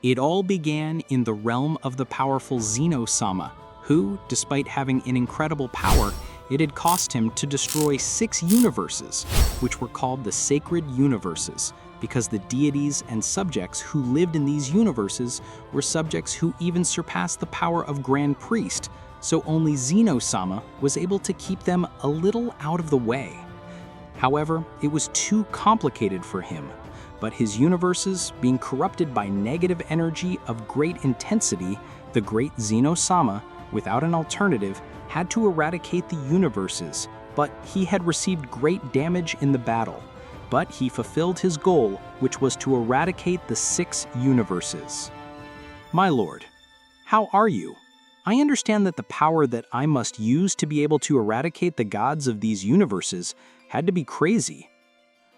It all began in the realm of the powerful Zeno-sama, who, despite having an incredible power, it had cost him to destroy 6 universes, which were called the Sacred Universes, because the deities and subjects who lived in these universes were subjects who even surpassed the power of Grand Priest, so only Zeno-sama was able to keep them a little out of the way. However, it was too complicated for him, but his universes, being corrupted by negative energy of great intensity, the great Zeno-sama, without an alternative, had to eradicate the universes, but he had received great damage in the battle. But he fulfilled his goal, which was to eradicate the 6 universes. My lord, how are you? I understand that the power that I must use to be able to eradicate the gods of these universes had to be crazy.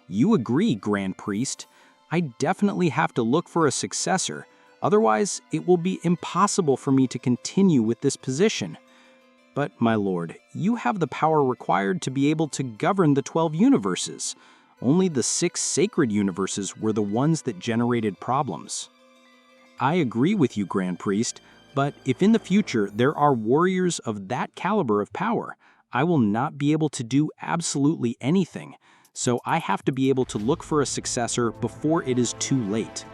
You agree, Grand Priest. I definitely have to look for a successor, otherwise it will be impossible for me to continue with this position. But, my lord, you have the power required to be able to govern the 12 universes. Only the 6 sacred universes were the ones that generated problems. I agree with you, Grand Priest, but if in the future there are warriors of that caliber of power, I will not be able to do absolutely anything, so I have to be able to look for a successor before it is too late.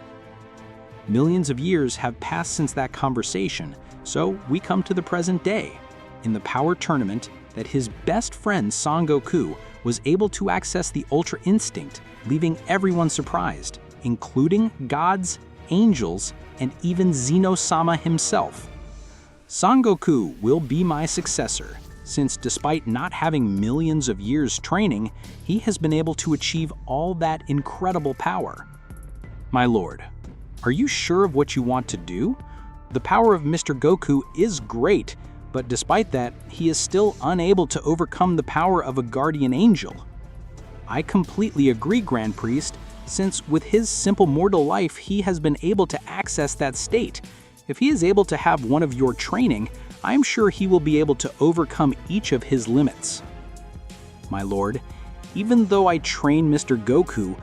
Millions of years have passed since that conversation, so we come to the present day. In the power tournament, that his best friend Son Goku was able to access the Ultra Instinct, leaving everyone surprised, including gods, angels, and even Zeno-sama himself. Son Goku will be my successor, since despite not having millions of years training, he has been able to achieve all that incredible power. My lord, are you sure of what you want to do? The power of Mr. Goku is great, but despite that, he is still unable to overcome the power of a guardian angel. I completely agree, Grand Priest, since with his simple mortal life, he has been able to access that state. If he is able to have one of your training, I am sure he will be able to overcome each of his limits. My lord, even though I train Mr. Goku,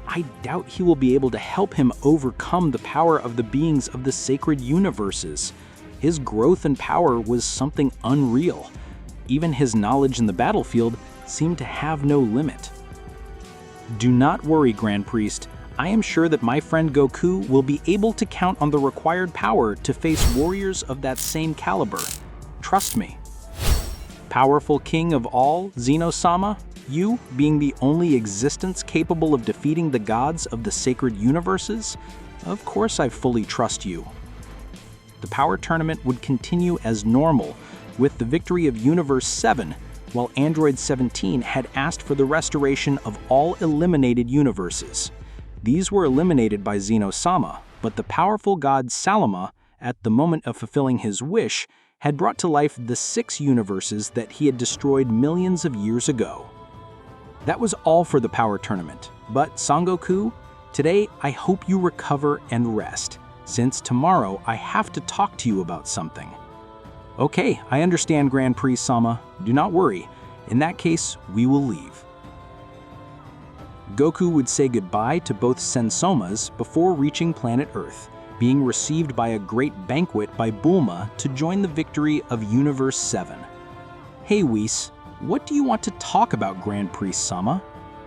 I doubt he will be able to help him overcome the power of the beings of the sacred universes. His growth and power was something unreal. Even his knowledge in the battlefield seemed to have no limit. Do not worry, Grand Priest. I am sure that my friend Goku will be able to count on the required power to face warriors of that same caliber. Trust me. Powerful king of all, Zeno-sama, you being the only existence capable of defeating the gods of the sacred universes, of course I fully trust you. The power tournament would continue as normal, with the victory of Universe 7, while Android 17 had asked for the restoration of all eliminated universes. These were eliminated by Zeno-sama, but the powerful god Salama, at the moment of fulfilling his wish, had brought to life the 6 universes that he had destroyed millions of years ago. That was all for the power tournament, but Son Goku, today I hope you recover and rest, since tomorrow I have to talk to you about something. Okay, I understand, Grand Priest Sama. Do not worry. In that case, we will leave. Goku would say goodbye to both Sensomas before reaching planet Earth, being received by a great banquet by Bulma to join the victory of Universe 7. Hey Whis, what do you want to talk about, Grand Priest Sama?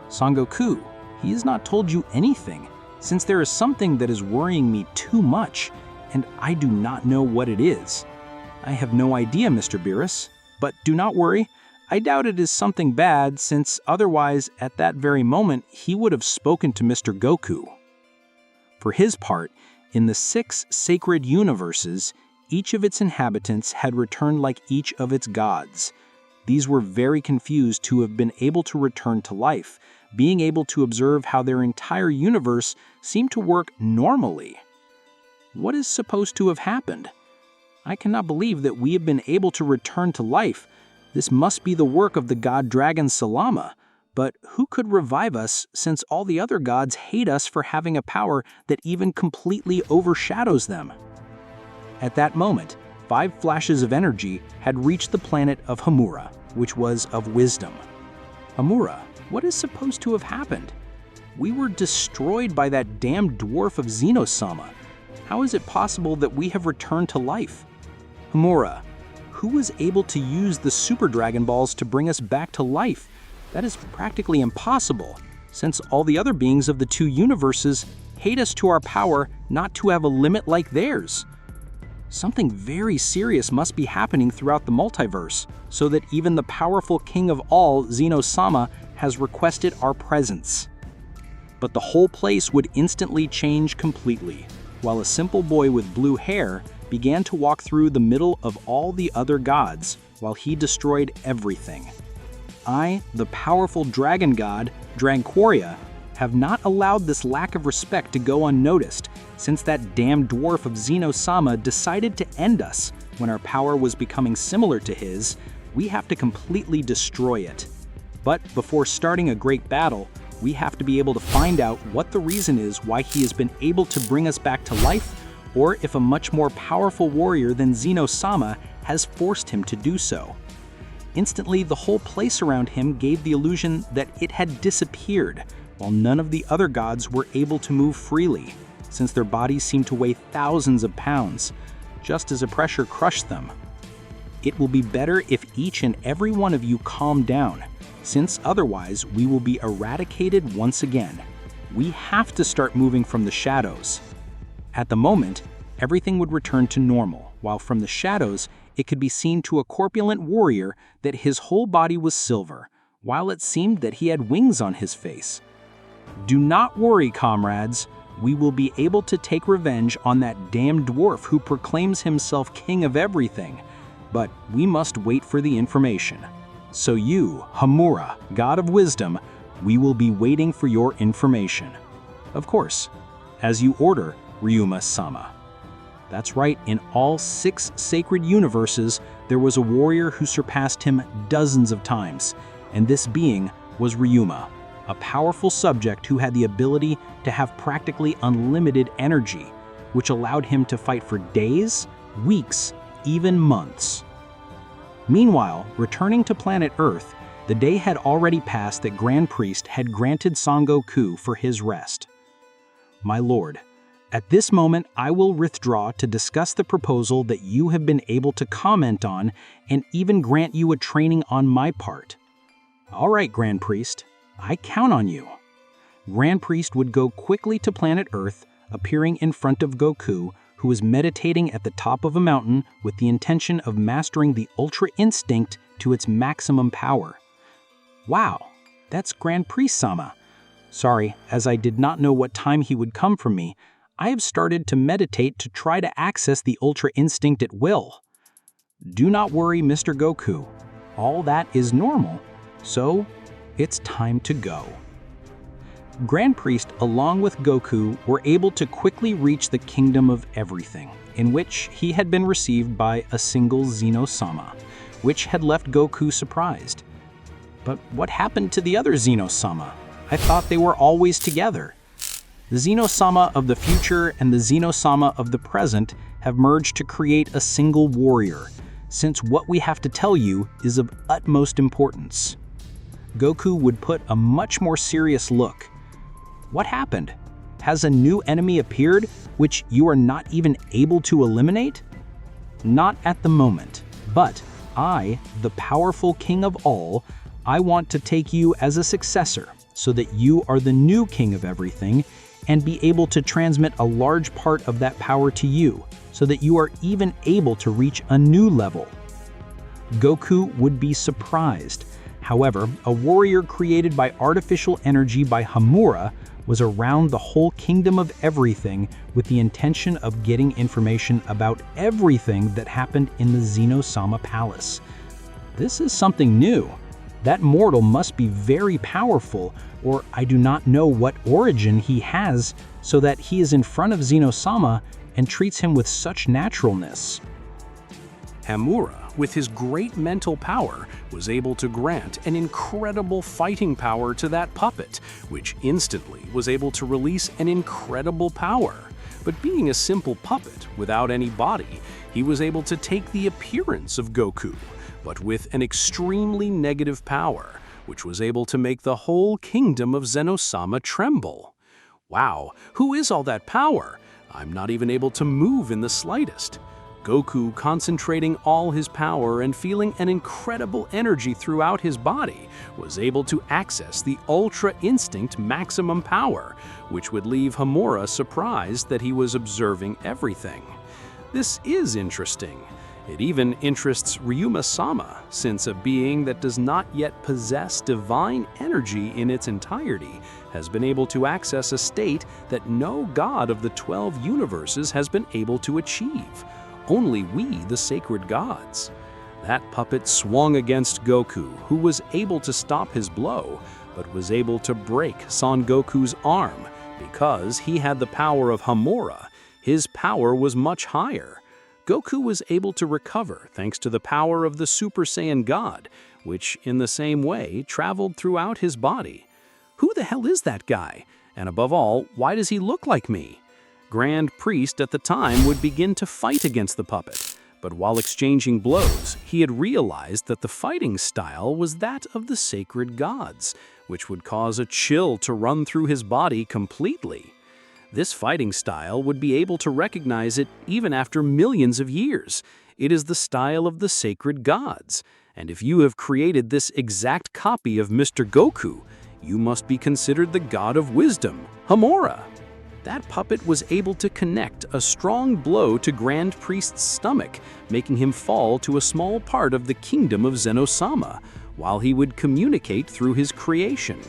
Son Goku, he has not told you anything, since there is something that is worrying me too much, and I do not know what it is. I have no idea, Mr. Beerus, but do not worry. I doubt it is something bad, since otherwise, at that very moment, he would have spoken to Mr. Goku. For his part, in the 6 sacred universes, each of its inhabitants had returned like each of its gods. These were very confused to have been able to return to life, being able to observe how their entire universe seemed to work normally. What is supposed to have happened? I cannot believe that we have been able to return to life. This must be the work of the god dragon Salama, but who could revive us since all the other gods hate us for having a power that even completely overshadows them? At that moment, 5 flashes of energy had reached the planet of Hamura, which was of wisdom. Hamura, what is supposed to have happened? We were destroyed by that damned dwarf of Zeno-sama. How is it possible that we have returned to life? Hamura, who was able to use the Super Dragon Balls to bring us back to life? That is practically impossible, since all the other beings of the two universes hate us to our power not to have a limit like theirs. Something very serious must be happening throughout the multiverse, so that even the powerful king of all, Zeno-sama, has requested our presence. But the whole place would instantly change completely, while a simple boy with blue hair began to walk through the middle of all the other gods, while he destroyed everything. I, the powerful dragon god, Dragquaria, have not allowed this lack of respect to go unnoticed, since that damn dwarf of Zeno-sama decided to end us when our power was becoming similar to his. We have to completely destroy it. But before starting a great battle, we have to be able to find out what the reason is why he has been able to bring us back to life, or if a much more powerful warrior than Zeno-sama has forced him to do so. Instantly, the whole place around him gave the illusion that it had disappeared, while none of the other gods were able to move freely, since their bodies seemed to weigh thousands of pounds, just as a pressure crushed them. It will be better if each and every one of you calm down, since otherwise we will be eradicated once again. We have to start moving from the shadows. At the moment, everything would return to normal, while from the shadows it could be seen to a corpulent warrior that his whole body was silver, while it seemed that he had wings on his face. Do not worry, comrades. We will be able to take revenge on that damn dwarf who proclaims himself king of everything. But we must wait for the information. So you, Hamura, god of wisdom, we will be waiting for your information. Of course, as you order, Ryuma-sama. That's right, in all 6 sacred universes, there was a warrior who surpassed him dozens of times, and this being was Ryuma, a powerful subject who had the ability to have practically unlimited energy, which allowed him to fight for days, weeks, even months. Meanwhile, returning to planet Earth, the day had already passed that Grand Priest had granted Son Goku for his rest. My lord, at this moment I will withdraw to discuss the proposal that you have been able to comment on and even grant you a training on my part. All right, Grand Priest, I count on you. Grand Priest would go quickly to planet Earth, appearing in front of Goku, who was meditating at the top of a mountain with the intention of mastering the Ultra Instinct to its maximum power. Wow, that's Grand Priest-sama. Sorry, as I did not know what time he would come from me, I have started to meditate to try to access the Ultra Instinct at will. Do not worry, Mr. Goku. All that is normal, so it's time to go. Grand Priest, along with Goku, were able to quickly reach the Kingdom of Everything, in which he had been received by a single Zeno-sama, which had left Goku surprised. But what happened to the other Zeno-sama? I thought they were always together. The Zeno-sama of the future and the Zeno-sama of the present have merged to create a single warrior, since what we have to tell you is of utmost importance. Goku would put a much more serious look. What happened? Has a new enemy appeared, which you are not even able to eliminate? Not at the moment, but I, the powerful king of all, I want to take you as a successor, so that you are the new king of everything, and be able to transmit a large part of that power to you, so that you are even able to reach a new level. Goku would be surprised. However, a warrior created by artificial energy by Hamura was around the whole Kingdom of Everything with the intention of getting information about everything that happened in the Zeno-sama Palace. This is something new. That mortal must be very powerful, or I do not know what origin he has, so that he is in front of Zeno-sama and treats him with such naturalness. Hamura, with his great mental power, was able to grant an incredible fighting power to that puppet, which instantly was able to release an incredible power. But being a simple puppet without any body, he was able to take the appearance of Goku, but with an extremely negative power, which was able to make the whole kingdom of Zeno-sama tremble. Wow, who is all that power? I'm not even able to move in the slightest. Goku, concentrating all his power and feeling an incredible energy throughout his body, was able to access the Ultra Instinct maximum power, which would leave Hamura surprised that he was observing everything. This is interesting. It even interests Ryuma-sama, since a being that does not yet possess divine energy in its entirety has been able to access a state that no god of the 12 universes has been able to achieve. Only we, the sacred gods. That puppet swung against Goku, who was able to stop his blow, but was able to break Son Goku's arm. Because he had the power of Hamura, his power was much higher. Goku was able to recover thanks to the power of the Super Saiyan God, which in the same way traveled throughout his body. Who the hell is that guy? And above all, why does he look like me? Grand Priest at the time would begin to fight against the puppet, but while exchanging blows, he had realized that the fighting style was that of the sacred gods, which would cause a chill to run through his body completely. This fighting style would be able to recognize it even after millions of years. It is the style of the sacred gods, and if you have created this exact copy of Mr. Goku, you must be considered the god of wisdom, Hamura. That puppet was able to connect a strong blow to Grand Priest's stomach, making him fall to a small part of the kingdom of Zeno-sama, while he would communicate through his creation.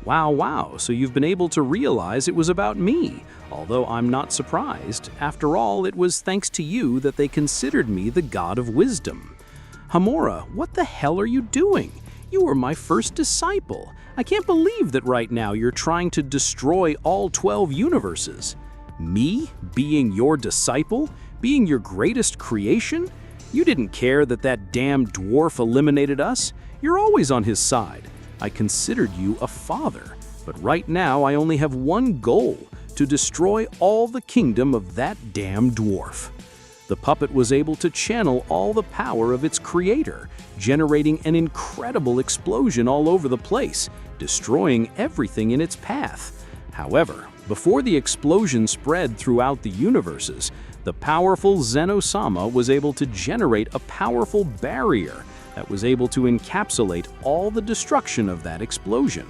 Wow, so you've been able to realize it was about me, although I'm not surprised. After all, it was thanks to you that they considered me the god of wisdom. Hamura, what the hell are you doing? You were my first disciple. I can't believe that right now you're trying to destroy all 12 universes. Me, being your disciple? Being your greatest creation? You didn't care that that damn dwarf eliminated us? You're always on his side. I considered you a father, but right now I only have one goal, to destroy all the kingdom of that damn dwarf. The puppet was able to channel all the power of its creator, generating an incredible explosion all over the place, destroying everything in its path. However, before the explosion spread throughout the universes, the powerful Zeno-sama was able to generate a powerful barrier that was able to encapsulate all the destruction of that explosion.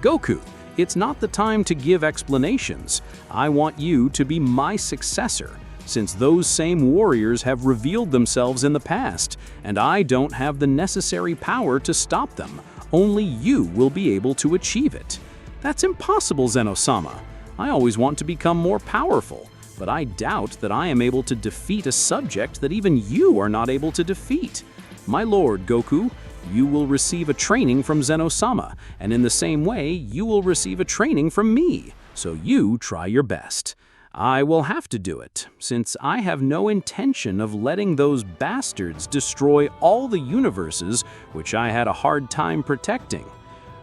Goku, it's not the time to give explanations. I want you to be my successor, since those same warriors have revealed themselves in the past, and I don't have the necessary power to stop them. Only you will be able to achieve it. That's impossible, Zeno-sama. I always want to become more powerful, but I doubt that I am able to defeat a subject that even you are not able to defeat. My lord, Goku, you will receive a training from Zeno-sama, and in the same way, you will receive a training from me, so you try your best. I will have to do it, since I have no intention of letting those bastards destroy all the universes which I had a hard time protecting.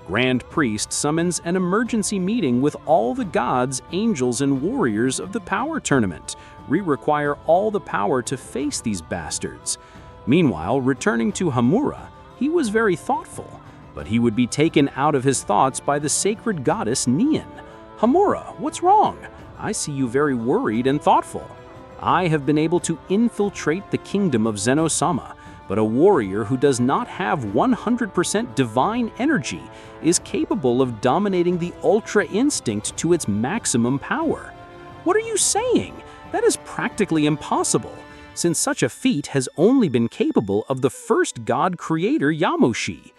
Grand Priest summons an emergency meeting with all the gods, angels, and warriors of the power tournament. We require all the power to face these bastards. Meanwhile, returning to Hamura, he was very thoughtful, but he would be taken out of his thoughts by the sacred goddess Neon. Hamura, what's wrong? I see you very worried and thoughtful. I have been able to infiltrate the kingdom of Zeno-sama, but a warrior who does not have 100% divine energy is capable of dominating the Ultra Instinct to its maximum power. What are you saying? That is practically impossible, since such a feat has only been capable of the first god creator Yamoshi.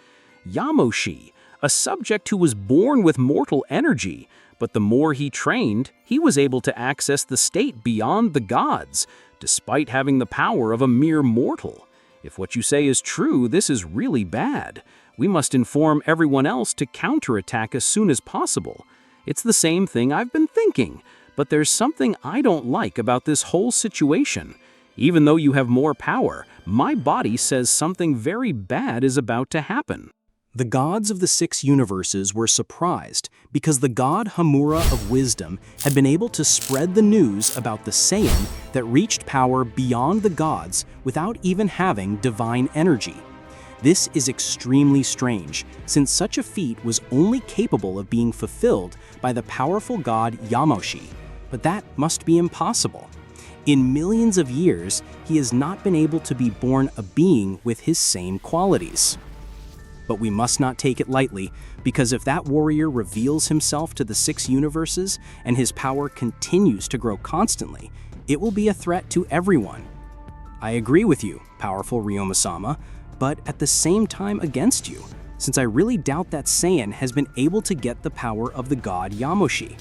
Yamoshi, a subject who was born with mortal energy, but the more he trained, he was able to access the state beyond the gods, despite having the power of a mere mortal. If what you say is true, this is really bad. We must inform everyone else to counterattack as soon as possible. It's the same thing I've been thinking, but there's something I don't like about this whole situation. Even though you have more power, my body says something very bad is about to happen. The gods of the 6 universes were surprised because the god Hamura of Wisdom had been able to spread the news about the Saiyan that reached power beyond the gods without even having divine energy. This is extremely strange, since such a feat was only capable of being fulfilled by the powerful god Yamoshi. But that must be impossible. In millions of years, he has not been able to be born a being with his same qualities. But we must not take it lightly, because if that warrior reveals himself to the 6 universes and his power continues to grow constantly, it will be a threat to everyone. I agree with you, powerful Ryoma-sama, but at the same time against you, since I really doubt that Saiyan has been able to get the power of the god Yamoshi.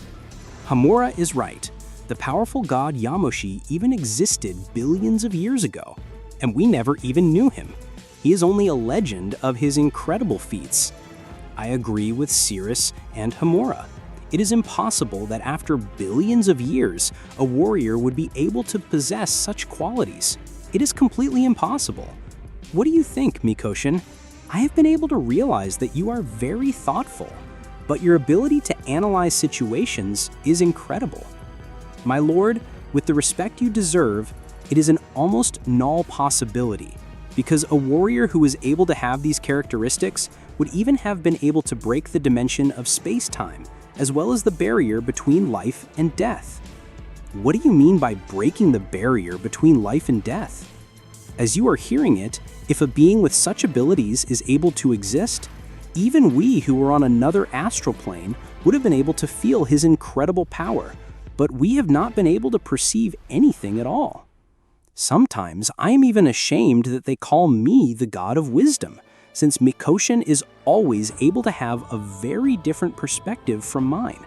Hamura is right. The powerful god Yamoshi even existed billions of years ago, and we never even knew him. He is only a legend of his incredible feats. I agree with Cirrus and Hamura. It is impossible that after billions of years, a warrior would be able to possess such qualities. It is completely impossible. What do you think, Mikoshin? I have been able to realize that you are very thoughtful, but your ability to analyze situations is incredible. My lord, with the respect you deserve, it is an almost null possibility, because a warrior who is able to have these characteristics would even have been able to break the dimension of space-time, as well as the barrier between life and death. What do you mean by breaking the barrier between life and death? As you are hearing it, if a being with such abilities is able to exist, even we who are on another astral plane would have been able to feel his incredible power, but we have not been able to perceive anything at all. Sometimes I am even ashamed that they call me the god of wisdom, since Mikoshin is always able to have a very different perspective from mine.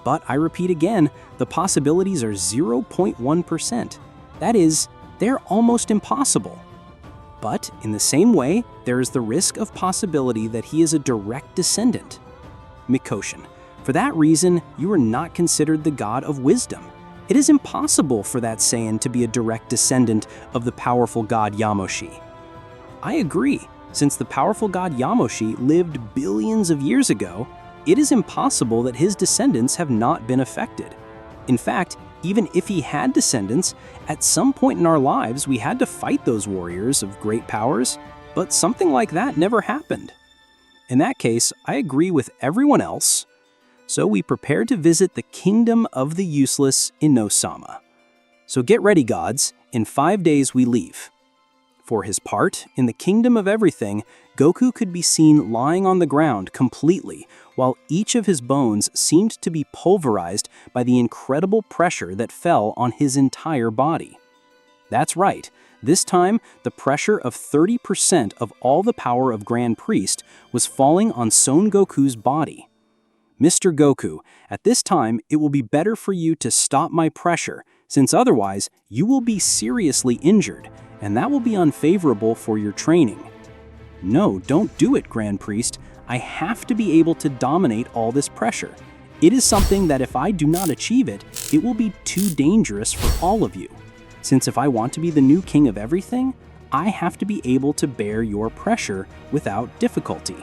But I repeat again, the possibilities are 0.1%. That is, they're almost impossible. But in the same way, there is the risk of possibility that he is a direct descendant. Mikoshin, for that reason, you are not considered the god of wisdom. It is impossible for that Saiyan to be a direct descendant of the powerful god Yamoshi. I agree. Since the powerful god Yamoshi lived billions of years ago, it is impossible that his descendants have not been affected. In fact, even if he had descendants, at some point in our lives we had to fight those warriors of great powers, but something like that never happened. In that case, I agree with everyone else. So we prepare to visit the kingdom of the useless in No-sama. So get ready, gods. In 5 days we leave. For his part, in the kingdom of everything, Goku could be seen lying on the ground completely, while each of his bones seemed to be pulverized by the incredible pressure that fell on his entire body. That's right, this time the pressure of 30% of all the power of Grand Priest was falling on Son Goku's body. Mr. Goku, at this time it will be better for you to stop my pressure, since otherwise you will be seriously injured, and that will be unfavorable for your training. No, don't do it, Grand Priest. I have to be able to dominate all this pressure. It is something that if I do not achieve it, it will be too dangerous for all of you. Since if I want to be the new king of everything, I have to be able to bear your pressure without difficulty.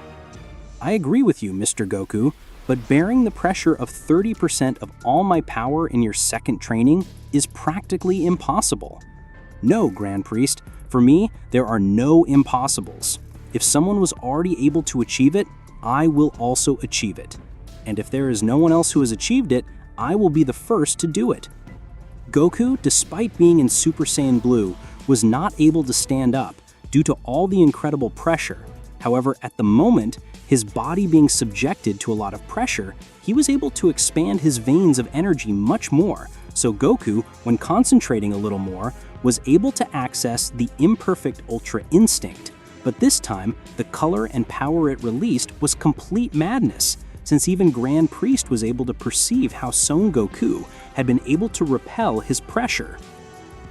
I agree with you, Mr. Goku, but bearing the pressure of 30% of all my power in your second training is practically impossible. No, Grand Priest, for me, there are no impossibles. If someone was already able to achieve it, I will also achieve it. And if there is no one else who has achieved it, I will be the first to do it. Goku, despite being in Super Saiyan Blue, was not able to stand up due to all the incredible pressure. However, at the moment, his body being subjected to a lot of pressure, he was able to expand his veins of energy much more. So Goku, when concentrating a little more, was able to access the imperfect Ultra Instinct. But this time, the color and power it released was complete madness, since even Grand Priest was able to perceive how Son Goku had been able to repel his pressure.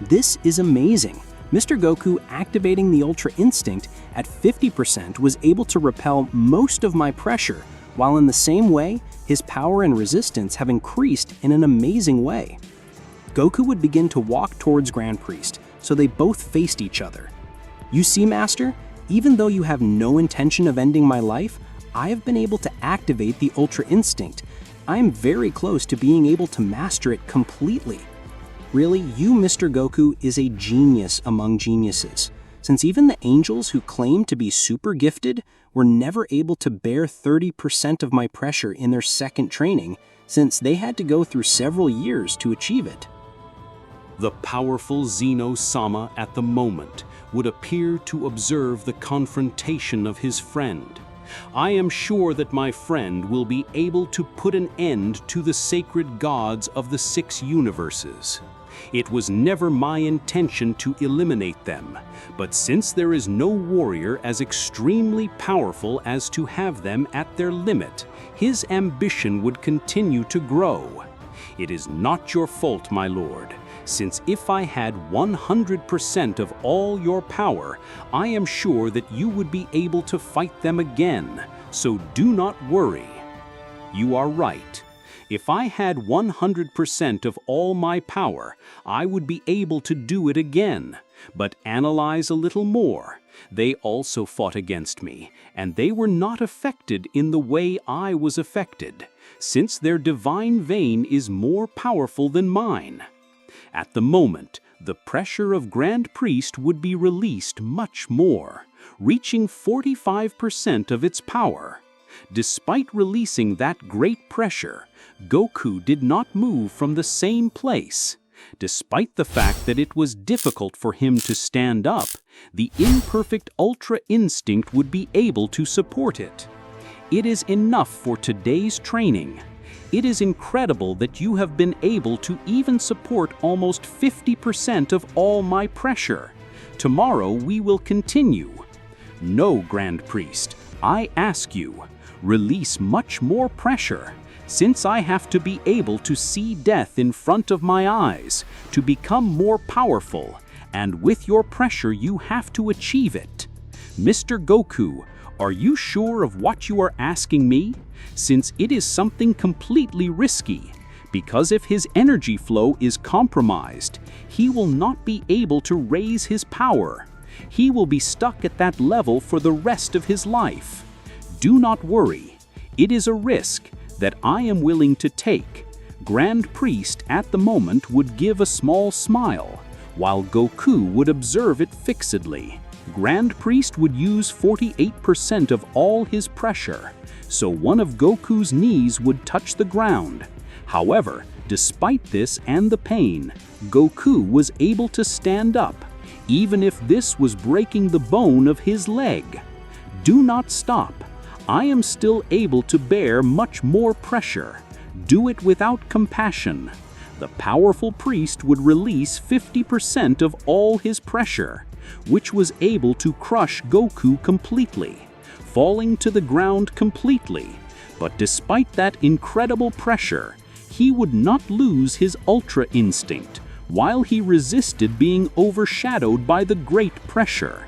This is amazing. Mr. Goku activating the Ultra Instinct at 50% was able to repel most of my pressure, while in the same way, his power and resistance have increased in an amazing way. Goku would begin to walk towards Grand Priest, so they both faced each other. You see, Master, even though you have no intention of ending my life, I have been able to activate the Ultra Instinct. I am very close to being able to master it completely. Really, you, Mr. Goku, is a genius among geniuses, since even the angels who claim to be super gifted were never able to bear 30% of my pressure in their second training, since they had to go through several years to achieve it. The powerful Xeno-sama at the moment would appear to observe the confrontation of his friend. I am sure that my friend will be able to put an end to the sacred gods of the 6 universes. It was never my intention to eliminate them, but since there is no warrior as extremely powerful as to have them at their limit, his ambition would continue to grow. It is not your fault, my lord, since if I had 100% of all your power, I am sure that you would be able to fight them again, so do not worry. You are right. If I had 100% of all my power, I would be able to do it again. But analyze a little more. They also fought against me, and they were not affected in the way I was affected, since their divine vein is more powerful than mine. At the moment, the pressure of Grand Priest would be released much more, reaching 45% of its power. Despite releasing that great pressure, Goku did not move from the same place. Despite the fact that it was difficult for him to stand up, the imperfect Ultra Instinct would be able to support it. It is enough for today's training. It is incredible that you have been able to even support almost 50% of all my pressure. Tomorrow we will continue. No, Grand Priest, I ask you, release much more pressure. Since I have to be able to see death in front of my eyes, to become more powerful, and with your pressure you have to achieve it. Mr. Goku, are you sure of what you are asking me? Since it is something completely risky, because if his energy flow is compromised, he will not be able to raise his power. He will be stuck at that level for the rest of his life. Do not worry, it is a risk that I am willing to take. Grand Priest at the moment would give a small smile, while Goku would observe it fixedly. Grand Priest would use 48% of all his pressure, so one of Goku's knees would touch the ground. However, despite this and the pain, Goku was able to stand up, even if this was breaking the bone of his leg. Do not stop. I am still able to bear much more pressure. Do it without compassion. The powerful priest would release 50% of all his pressure, which was able to crush Goku completely, falling to the ground completely. But despite that incredible pressure, he would not lose his Ultra Instinct, while he resisted being overshadowed by the great pressure.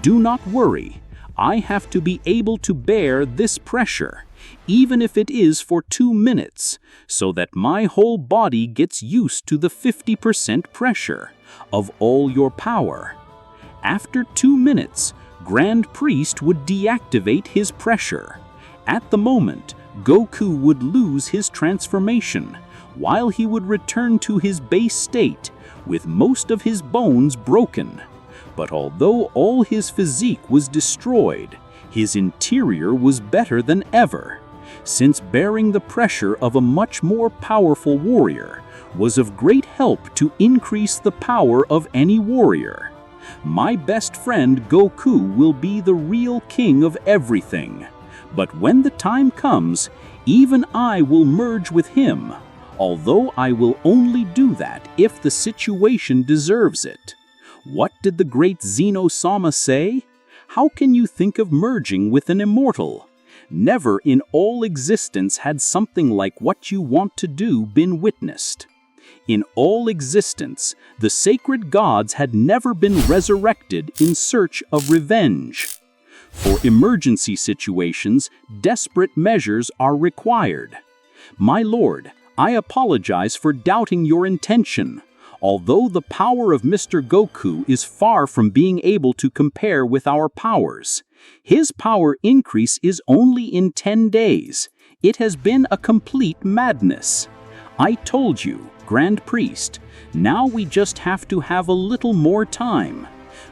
Do not worry. I have to be able to bear this pressure, even if it is for 2 minutes, so that my whole body gets used to the 50% pressure of all your power. After 2 minutes, Grand Priest would deactivate his pressure. At the moment, Goku would lose his transformation, while he would return to his base state, with most of his bones broken. But although all his physique was destroyed, his interior was better than ever, since bearing the pressure of a much more powerful warrior was of great help to increase the power of any warrior. My best friend Goku will be the real king of everything. But when the time comes, even I will merge with him, although I will only do that if the situation deserves it. What did the great Xeno-sama say? How can you think of merging with an immortal? Never in all existence had something like what you want to do been witnessed. In all existence, the sacred gods had never been resurrected in search of revenge. For emergency situations, desperate measures are required. My lord, I apologize for doubting your intention. Although the power of Mr. Goku is far from being able to compare with our powers, his power increase is only in 10 days. It has been a complete madness. I told you, Grand Priest, now we just have to have a little more time.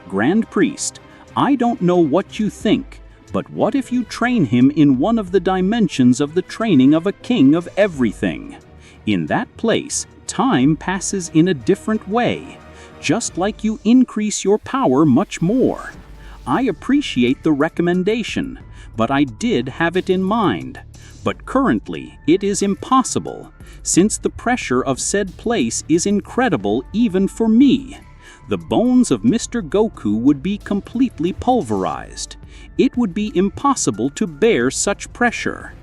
Grand Priest, I don't know what you think, But what if you train him in one of the dimensions of the training of a king of everything? In that place, time passes in a different way, just like you increase your power much more. I appreciate the recommendation, but I did have it in mind. But currently, it is impossible, since the pressure of said place is incredible even for me. The bones of Mr. Goku would be completely pulverized. It would be impossible to bear such pressure.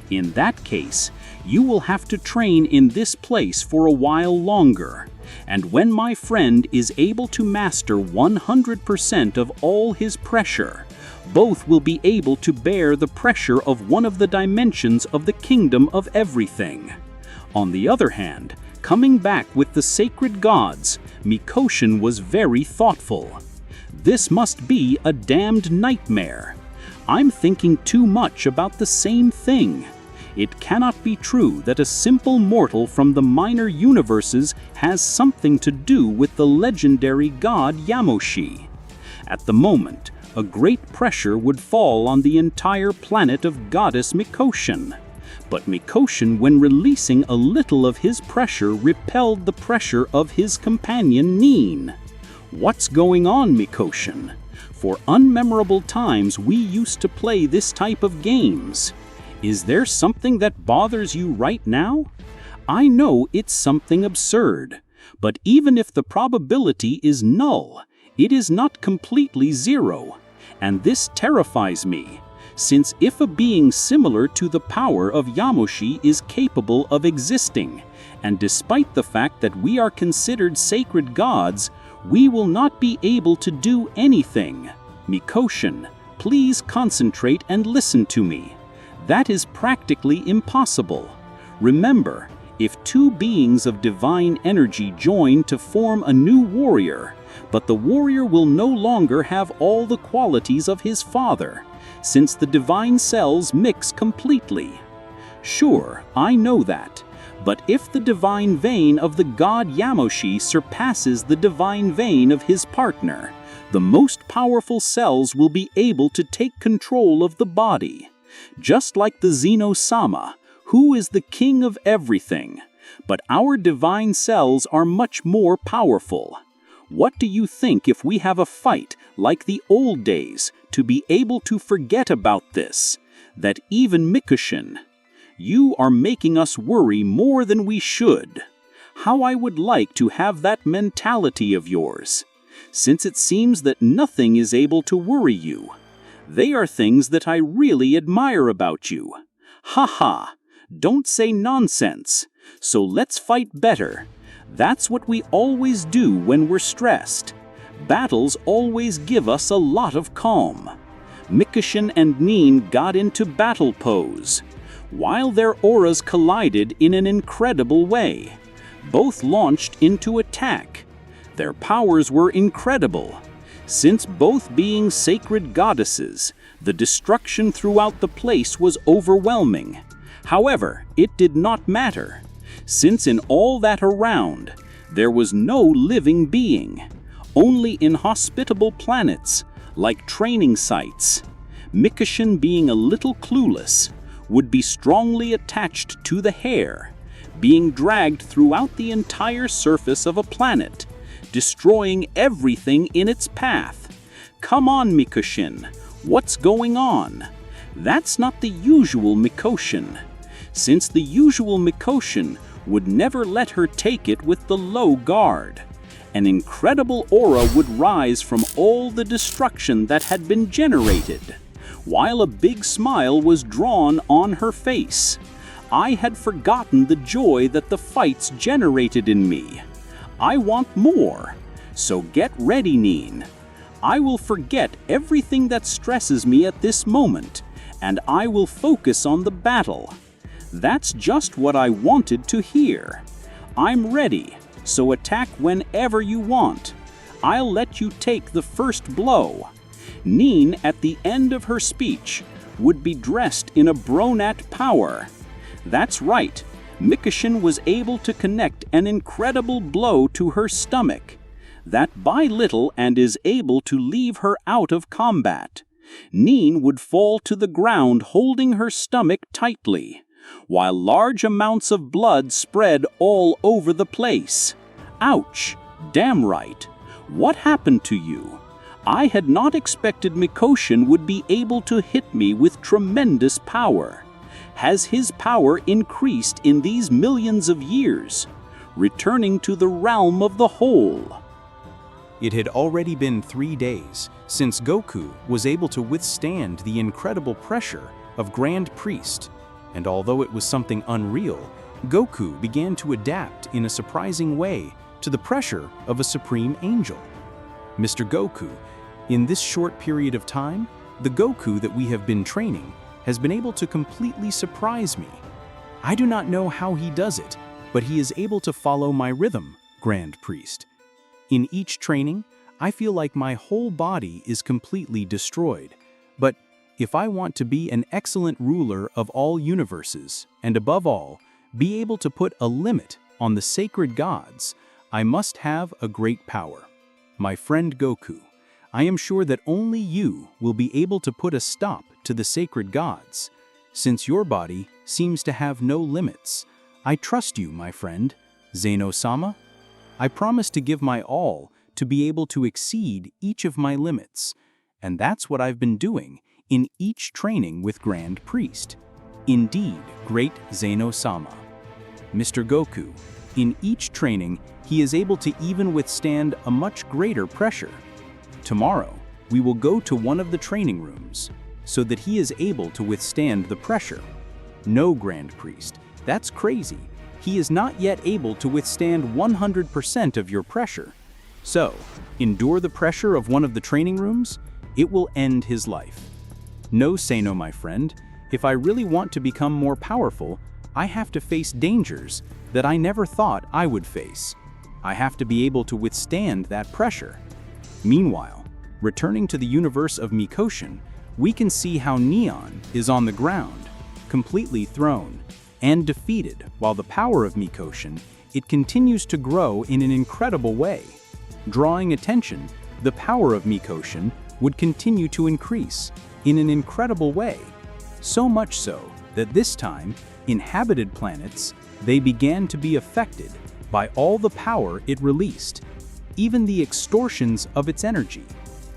In that case, you will have to train in this place for a while longer. And when my friend is able to master 100% of all his pressure, both will be able to bear the pressure of one of the dimensions of the kingdom of everything. On the other hand, coming back with the sacred gods, Mikoshin was very thoughtful. This must be a damned nightmare. I'm thinking too much about the same thing. It cannot be true that a simple mortal from the minor universes has something to do with the legendary god Yamoshi. At the moment, a great pressure would fall on the entire planet of goddess Mikoshin. But Mikoshin, when releasing a little of his pressure, repelled the pressure of his companion Nin. What's going on, Mikoshin? For unmemorable times we used to play this type of games. Is there something that bothers you right now? I know it's something absurd, but even if the probability is null, it is not completely zero, and this terrifies me, since if a being similar to the power of Yamoshi is capable of existing, and despite the fact that we are considered sacred gods, we will not be able to do anything. Mikoshin, please concentrate and listen to me. That is practically impossible. Remember, if two beings of divine energy join to form a new warrior, but the warrior will no longer have all the qualities of his father, since the divine cells mix completely. Sure, I know that, but if the divine vein of the god Yamoshi surpasses the divine vein of his partner, the most powerful cells will be able to take control of the body. Just like the Zeno-sama, who is the king of everything. But our divine cells are much more powerful. What do you think if we have a fight like the old days to be able to forget about this? That even Mikoshin, you are making us worry more than we should. How I would like to have that mentality of yours, since it seems that nothing is able to worry you. They are things that I really admire about you. Haha, don't say nonsense. So let's fight better. That's what we always do when we're stressed. Battles always give us a lot of calm. Mikoshin and Nin got into battle pose, while their auras collided in an incredible way. Both launched into attack. Their powers were incredible. Since both being sacred goddesses, the destruction throughout the place was overwhelming. However, it did not matter, since in all that around, there was no living being. Only inhospitable planets, like training sites. Mikoshin, being a little clueless, would be strongly attached to the hair, being dragged throughout the entire surface of a planet, destroying everything in its path. Come on, Mikoshin, what's going on? That's not the usual Mikoshin, since the usual Mikoshin would never let her take it with the low guard. An incredible aura would rise from all the destruction that had been generated, while a big smile was drawn on her face. I had forgotten the joy that the fights generated in me. I want more, so get ready, Nin. I will forget everything that stresses me at this moment, and I will focus on the battle. That's just what I wanted to hear. I'm ready, so attack whenever you want. I'll let you take the first blow. Nin, at the end of her speech, would be dressed in a Bronat power. That's right. Mikoshin was able to connect an incredible blow to her stomach, that by little and is able to leave her out of combat. Neen would fall to the ground holding her stomach tightly, while large amounts of blood spread all over the place. Ouch! Damn right! What happened to you? I had not expected Mikoshin would be able to hit me with tremendous power. Has his power increased in these millions of years, returning to the realm of the whole? It had already been 3 days since Goku was able to withstand the incredible pressure of Grand Priest, and although it was something unreal, Goku began to adapt in a surprising way to the pressure of a Supreme Angel. Mr. Goku, in this short period of time, the Goku that we have been training has been able to completely surprise me. I do not know how he does it, but he is able to follow my rhythm, Grand Priest. In each training, I feel like my whole body is completely destroyed. But if I want to be an excellent ruler of all universes, and above all, be able to put a limit on the sacred gods, I must have a great power. My friend Goku, I am sure that only you will be able to put a stop to the sacred gods. Since your body seems to have no limits, I trust you, my friend, Zeno-sama. I promise to give my all to be able to exceed each of my limits, and that's what I've been doing in each training with Grand Priest. Indeed, great Zeno-sama. Mr. Goku, in each training, he is able to even withstand a much greater pressure. Tomorrow, we will go to one of the training rooms so that he is able to withstand the pressure. No, Grand Priest, that's crazy. He is not yet able to withstand 100% of your pressure. So, endure the pressure of one of the training rooms, it will end his life. No, Seno, my friend, if I really want to become more powerful, I have to face dangers that I never thought I would face. I have to be able to withstand that pressure. Meanwhile, returning to the universe of Mikoshin, we can see how Neon is on the ground, completely thrown and defeated, while the power of Mikoshin, it continues to grow in an incredible way. Drawing attention, the power of Mikoshin would continue to increase in an incredible way, so much so that this time, inhabited planets, they began to be affected by all the power it released, even the extortions of its energy.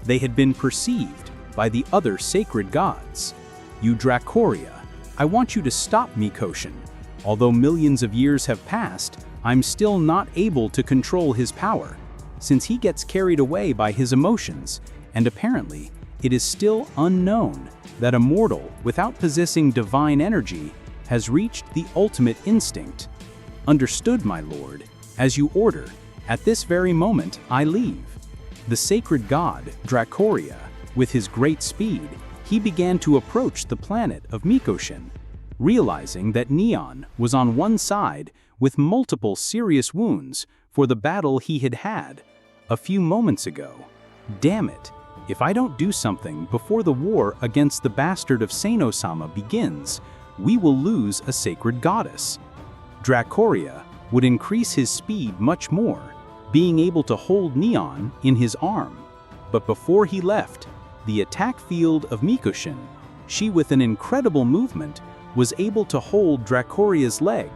They had been perceived by the other sacred gods. You Dracoria, I want you to stop Mikoshin. Although millions of years have passed, I'm still not able to control his power, since he gets carried away by his emotions, and apparently, it is still unknown that a mortal without possessing divine energy has reached the ultimate instinct. Understood, my lord. As you order, at this very moment I leave. The sacred god, Dracoria, with his great speed, he began to approach the planet of Mikoshin, realizing that Neon was on one side with multiple serious wounds for the battle he had had a few moments ago. Damn it, if I don't do something before the war against the bastard of Seno-sama begins, we will lose a sacred goddess. Dracoria would increase his speed much more, being able to hold Neon in his arm. But before he left, the attack field of Mikoshin, she with an incredible movement was able to hold Dracoria's leg,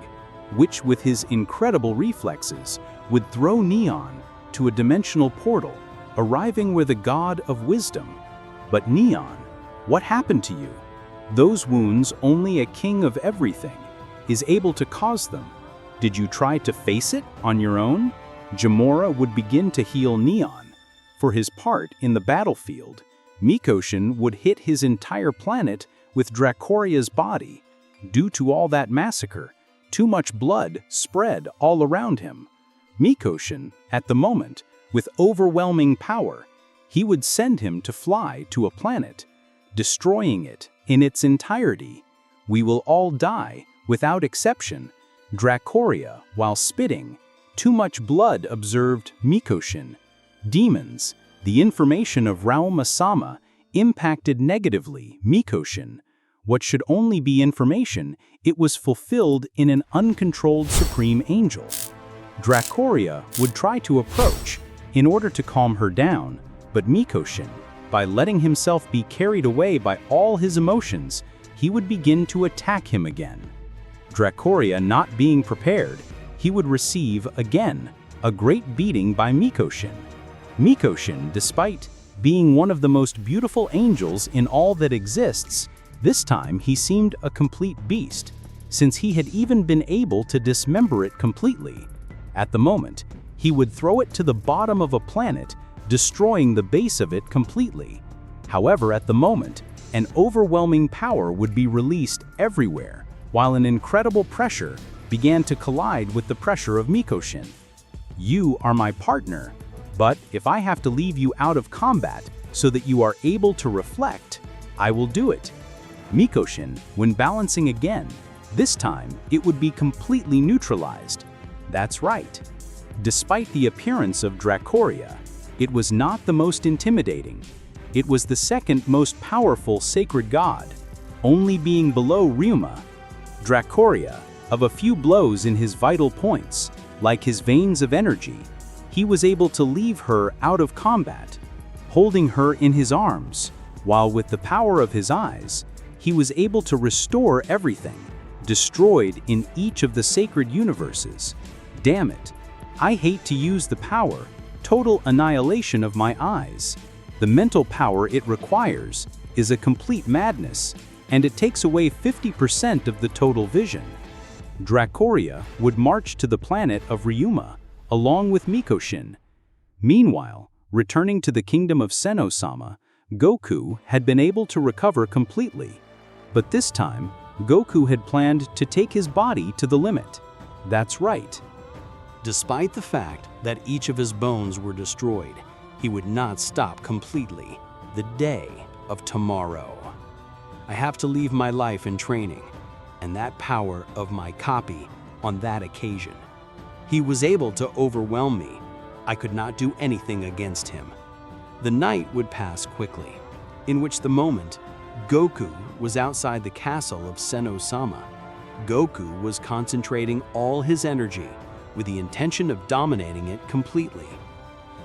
which with his incredible reflexes would throw Neon to a dimensional portal, arriving where the god of wisdom. But Neon, what happened to you? Those wounds only a king of everything is able to cause them. Did you try to face it on your own? Gamora would begin to heal Neon. For his part in the battlefield, Mikoshin would hit his entire planet with Dracoria's body. Due to all that massacre, too much blood spread all around him. Mikoshin, at the moment, with overwhelming power, he would send him to fly to a planet, destroying it in its entirety. We will all die, without exception. Dracoria, while spitting, too much blood observed Mikoshin. Demons, the information of Rauma-sama, impacted negatively Mikoshin. What should only be information, it was fulfilled in an uncontrolled supreme angel. Dracoria would try to approach in order to calm her down, but Mikoshin, By letting himself be carried away by all his emotions, he would begin to attack him again. Dracoria not being prepared, he would receive, again, a great beating by Mikoshin. Mikoshin, despite being one of the most beautiful angels in all that exists, this time he seemed a complete beast, since he had even been able to dismember it completely. At the moment, he would throw it to the bottom of a planet, destroying the base of it completely. However, at the moment, an overwhelming power would be released everywhere, while an incredible pressure began to collide with the pressure of Mikoshin. You are my partner, but if I have to leave you out of combat so that you are able to reflect, I will do it. Mikoshin, when balancing again, this time it would be completely neutralized. That's right. Despite the appearance of Dracoria, it was not the most intimidating. It was the second most powerful sacred god, only being below Ryuma. Dracoria, of a few blows in his vital points, like his veins of energy, he was able to leave her out of combat, holding her in his arms, while with the power of his eyes, he was able to restore everything, destroyed in each of the sacred universes. Damn it, I hate to use the power, total annihilation of my eyes. The mental power it requires is a complete madness, and it takes away 50% of the total vision. Dracoria would march to the planet of Ryuma, along with Mikoshin. Meanwhile, returning to the kingdom of Senno-sama, Goku had been able to recover completely. But this time, Goku had planned to take his body to the limit. That's right. Despite the fact that each of his bones were destroyed, he would not stop completely. The day of tomorrow. I have to leave my life in training, and that power of my copy on that occasion. He was able to overwhelm me. I could not do anything against him. The night would pass quickly, in which the moment Goku was outside the castle of Senno-sama. Goku was concentrating all his energy with the intention of dominating it completely.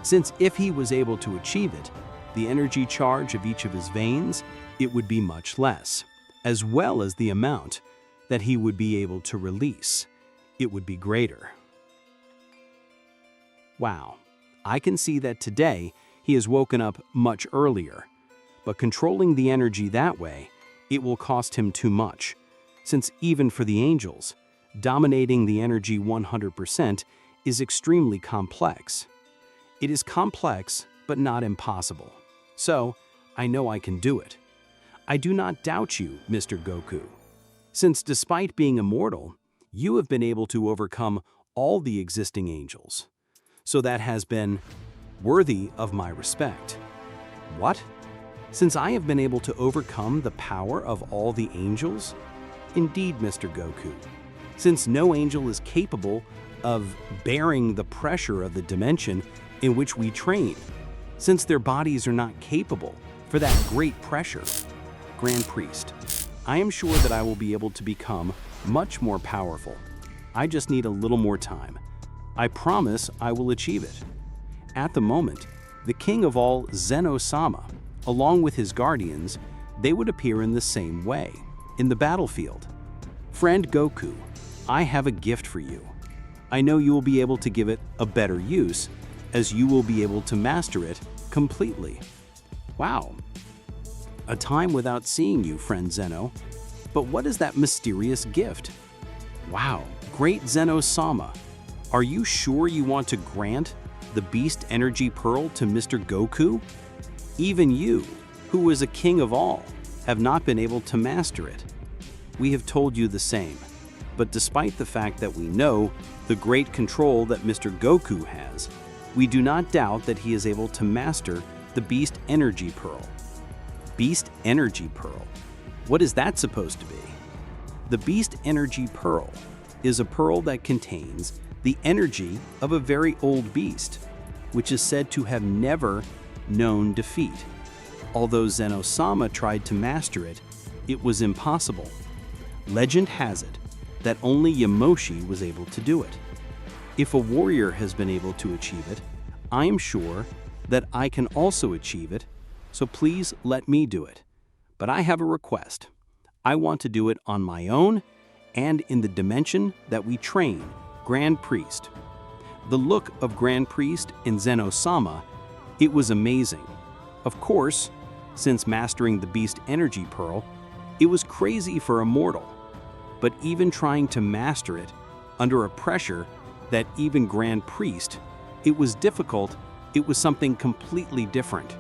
Since if he was able to achieve it, the energy charge of each of his veins, it would be much less, as well as the amount that he would be able to release. It would be greater. Wow, I can see that today he has woken up much earlier, but controlling the energy that way, it will cost him too much, since even for the angels, dominating the energy 100% is extremely complex. It is complex, but not impossible. So, I know I can do it. I do not doubt you, Mr. Goku, since despite being immortal, you have been able to overcome all the existing angels. So that has been worthy of my respect. What? Since I have been able to overcome the power of all the angels? Indeed, Mr. Goku. Since no angel is capable of bearing the pressure of the dimension in which we train, since their bodies are not capable for that great pressure. Grand Priest, I am sure that I will be able to become much more powerful. I just need a little more time. I promise I will achieve it. At the moment, the king of all Zeno-sama, along with his guardians, they would appear in the same way, in the battlefield. Friend Goku, I have a gift for you. I know you will be able to give it a better use, as you will be able to master it completely. Wow. A time without seeing you, friend Zeno. But what is that mysterious gift? Wow, great Zeno-sama. Are you sure you want to grant the Beast Energy Pearl to Mr. Goku? Even you, who is a king of all, have not been able to master it. We have told you the same, but despite the fact that we know the great control that Mr. Goku has, we do not doubt that he is able to master the Beast Energy Pearl. Beast Energy Pearl. What is that supposed to be? The Beast Energy Pearl is a pearl that contains the energy of a very old beast, which is said to have never known defeat. Although Zeno-sama tried to master it, it was impossible. Legend has it that only Yamoshi was able to do it. If a warrior has been able to achieve it, I am sure that I can also achieve it so please let me do it. But I have a request. I want to do it on my own and in the dimension that we train, Grand Priest. The look of Grand Priest in Zeno-sama, it was amazing. Of course, since mastering the Beast Energy Pearl, it was crazy for a mortal. But even trying to master it under a pressure that even Grand Priest, it was difficult. It was something completely different.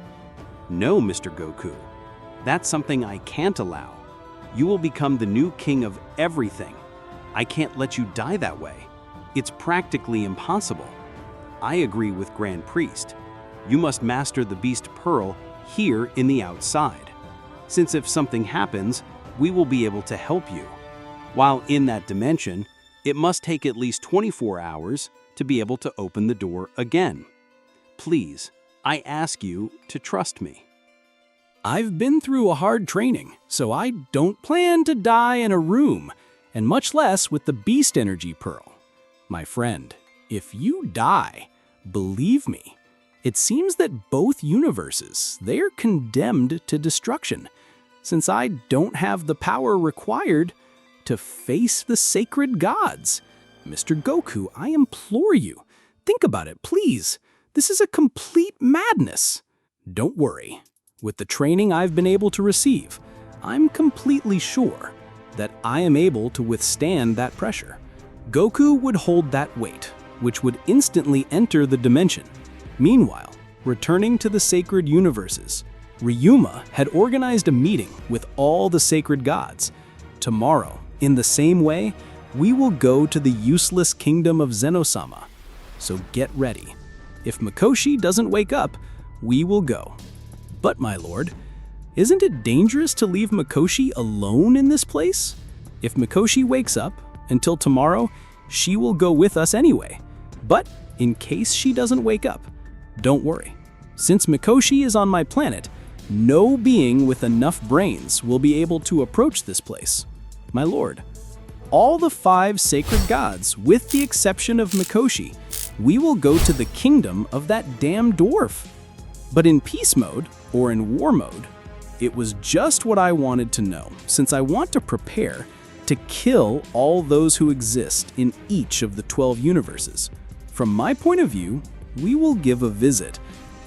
No, Mr. Goku, that's something I can't allow. You will become the new king of everything. I can't let you die that way. It's practically impossible. I agree with Grand Priest. You must master the Beast Pearl here in the outside, since if something happens, we will be able to help you. While in that dimension, it must take at least 24 hours to be able to open the door again. Please, I ask you to trust me. I've been through a hard training, so I don't plan to die in a room, and much less with the Beast Energy Pearl. My friend, if you die, believe me, it seems that both universes, they're condemned to destruction, since I don't have the power required to face the sacred gods. Mr. Goku, I implore you, think about it, please. This is a complete madness. Don't worry. With the training I've been able to receive, I'm completely sure that I am able to withstand that pressure. Goku would hold that weight, which would instantly enter the dimension. Meanwhile, returning to the sacred universes, Ryuma had organized a meeting with all the sacred gods. Tomorrow, in the same way, we will go to the useless kingdom of Zeno-sama. So get ready. If Mikoshi doesn't wake up, we will go. But my lord, isn't it dangerous to leave Mikoshi alone in this place? If Mikoshi wakes up, until tomorrow, she will go with us anyway. But in case she doesn't wake up, don't worry. Since Mikoshi is on my planet, no being with enough brains will be able to approach this place. My lord, all the 5 sacred gods, with the exception of Mikoshi, we will go to the kingdom of that damn dwarf. But in peace mode, or in war mode, it was just what I wanted to know, since I want to prepare to kill all those who exist in each of the 12 universes. From my point of view, we will give a visit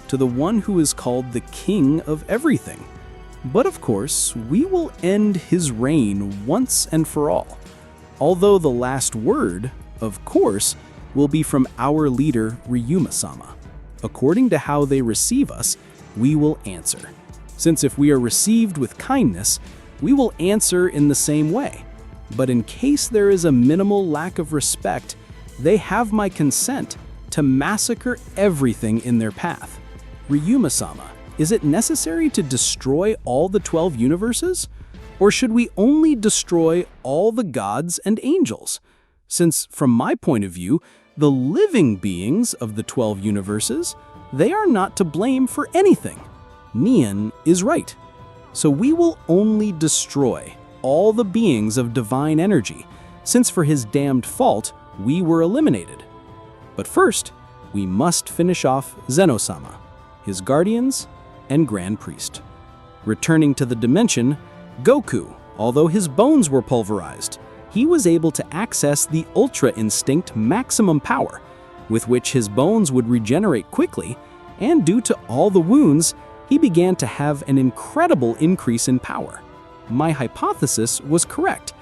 to the one who is called the King of Everything. But of course, we will end his reign once and for all. Although the last word, of course, will be from our leader, Ryuma-sama. According to how they receive us, we will answer. Since if we are received with kindness, we will answer in the same way. But in case there is a minimal lack of respect, they have my consent to massacre everything in their path. Ryuma-sama, is it necessary to destroy all the 12 universes? Or should we only destroy all the gods and angels? Since, from my point of view, the living beings of the 12 universes, they are not to blame for anything. Neon is right. So we will only destroy all the beings of divine energy, since for his damned fault, we were eliminated. But first, we must finish off Zeno-sama, his guardians, and Grand Priest. Returning to the dimension, Goku, although his bones were pulverized, he was able to access the Ultra Instinct maximum power, with which his bones would regenerate quickly, and due to all the wounds, he began to have an incredible increase in power. My hypothesis was correct.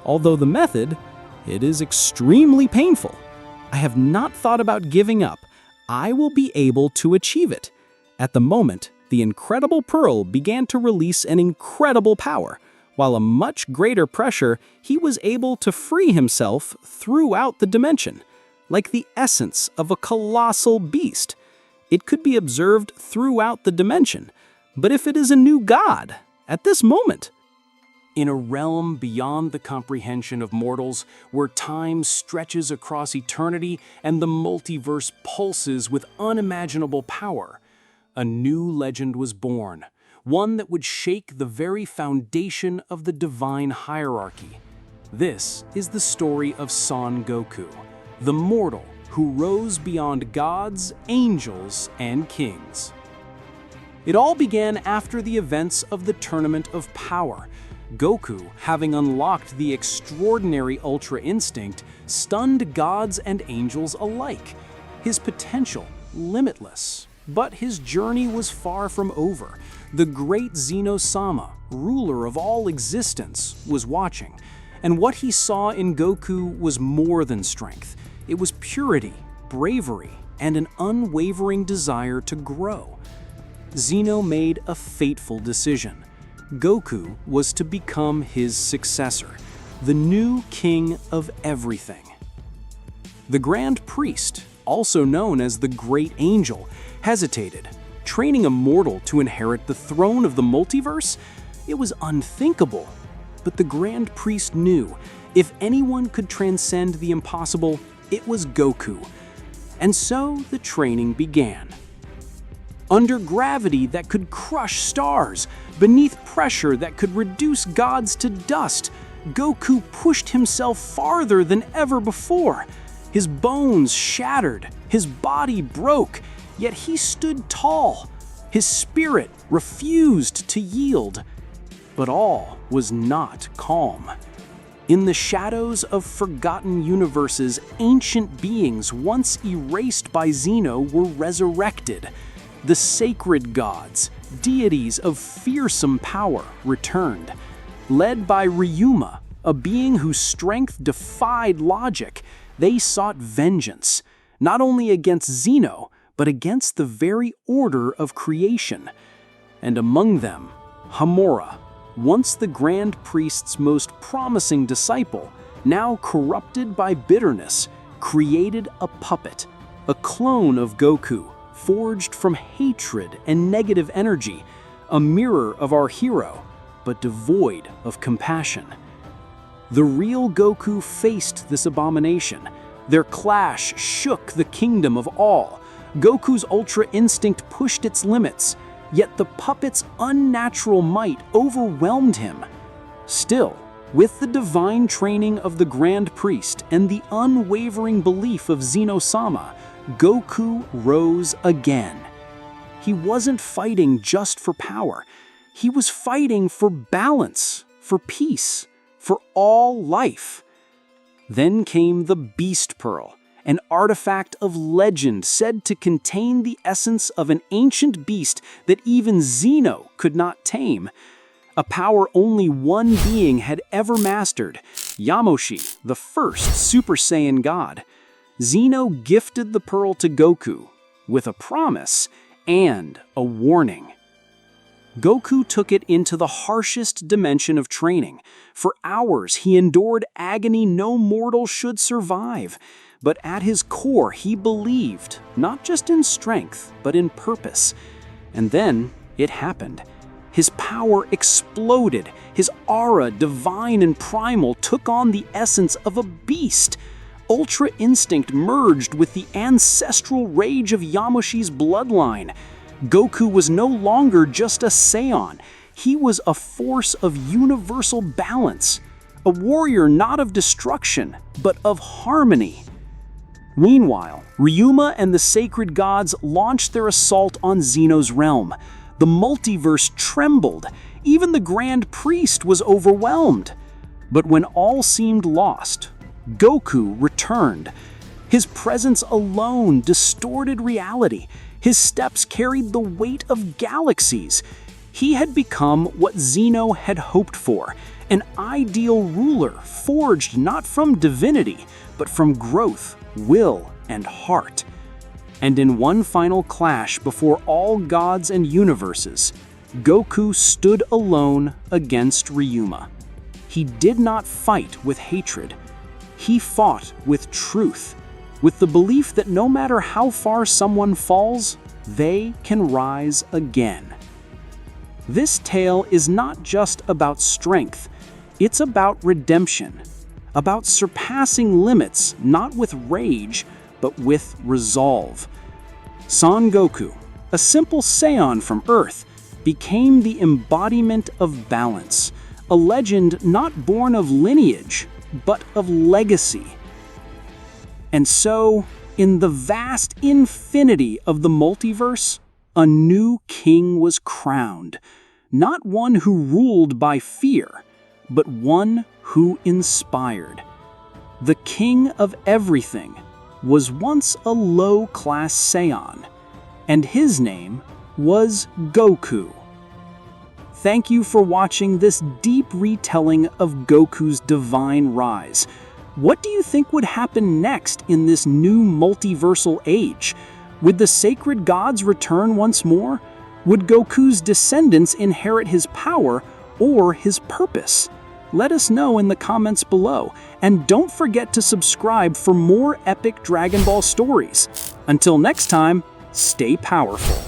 Although the method, it is extremely painful. I have not thought about giving up. I will be able to achieve it. At the moment, the incredible pearl began to release an incredible power. While a much greater pressure, he was able to free himself throughout the dimension. Like the essence of a colossal beast. It could be observed throughout the dimension. But if it is a new god, at this moment, In a realm beyond the comprehension of mortals, where time stretches across eternity and the multiverse pulses with unimaginable power, a new legend was born, one that would shake the very foundation of the divine hierarchy. This is the story of Son Goku, the mortal who rose beyond gods, angels, and kings. It all began after the events of the Tournament of Power. Goku, having unlocked the extraordinary Ultra Instinct, stunned gods and angels alike. His potential limitless. But his journey was far from over. The great Zeno-sama, ruler of all existence, was watching. And what he saw in Goku was more than strength. It was purity, bravery, and an unwavering desire to grow. Zeno made a fateful decision. Goku was to become his successor, the new king of everything. The Grand Priest, also known as the Great Angel, hesitated. Training a mortal to inherit the throne of the multiverse? It was unthinkable. But the Grand Priest knew, if anyone could transcend the impossible, it was Goku. And so the training began. Under gravity that could crush stars, beneath pressure that could reduce gods to dust, Goku pushed himself farther than ever before. His bones shattered, his body broke, yet he stood tall. His spirit refused to yield. But all was not calm. In the shadows of forgotten universes, ancient beings once erased by Zeno were resurrected. The sacred gods, deities of fearsome power, returned. Led by Ryuma, a being whose strength defied logic, they sought vengeance, not only against Zeno, but against the very order of creation. And among them, Hamura, once the Grand Priest's most promising disciple, now corrupted by bitterness, created a puppet, a clone of Goku, forged from hatred and negative energy, a mirror of our hero, but devoid of compassion. The real Goku faced this abomination. Their clash shook the kingdom of all. Goku's Ultra Instinct pushed its limits, yet the puppet's unnatural might overwhelmed him. Still, with the divine training of the Grand Priest and the unwavering belief of Zeno-sama, Goku rose again. He wasn't fighting just for power. He was fighting for balance, for peace, for all life. Then came the Beast Pearl, an artifact of legend said to contain the essence of an ancient beast that even Zeno could not tame. A power only one being had ever mastered, Yamoshi, the first Super Saiyan god. Zeno gifted the pearl to Goku with a promise and a warning. Goku took it into the harshest dimension of training. For hours he endured agony no mortal should survive. But at his core he believed, not just in strength, but in purpose. And then it happened. His power exploded. His aura, divine and primal, took on the essence of a beast. Ultra Instinct merged with the ancestral rage of Yamoshi's bloodline. Goku was no longer just a Saiyan. He was a force of universal balance. A warrior not of destruction, but of harmony. Meanwhile, Ryuma and the sacred gods launched their assault on Zeno's realm. The multiverse trembled. Even the Grand Priest was overwhelmed. But when all seemed lost, Goku returned. His presence alone distorted reality. His steps carried the weight of galaxies. He had become what Zeno had hoped for, an ideal ruler forged not from divinity, but from growth, will, and heart. And in one final clash before all gods and universes, Goku stood alone against Ryuma. He did not fight with hatred. He fought with truth, with the belief that no matter how far someone falls, they can rise again. This tale is not just about strength, it's about redemption, about surpassing limits not with rage, but with resolve. Son Goku, a simple Saiyan from Earth, became the embodiment of balance, a legend not born of lineage, but of legacy. And so, in the vast infinity of the multiverse, A new king was crowned, not one who ruled by fear, but one who inspired. The king of everything was once a low-class Saiyan, and his name was Goku. Thank you for watching this deep retelling of Goku's divine rise. What do you think would happen next in this new multiversal age? Would the sacred gods return once more? Would Goku's descendants inherit his power or his purpose? Let us know in the comments below, and don't forget to subscribe for more epic Dragon Ball stories. Until next time, stay powerful.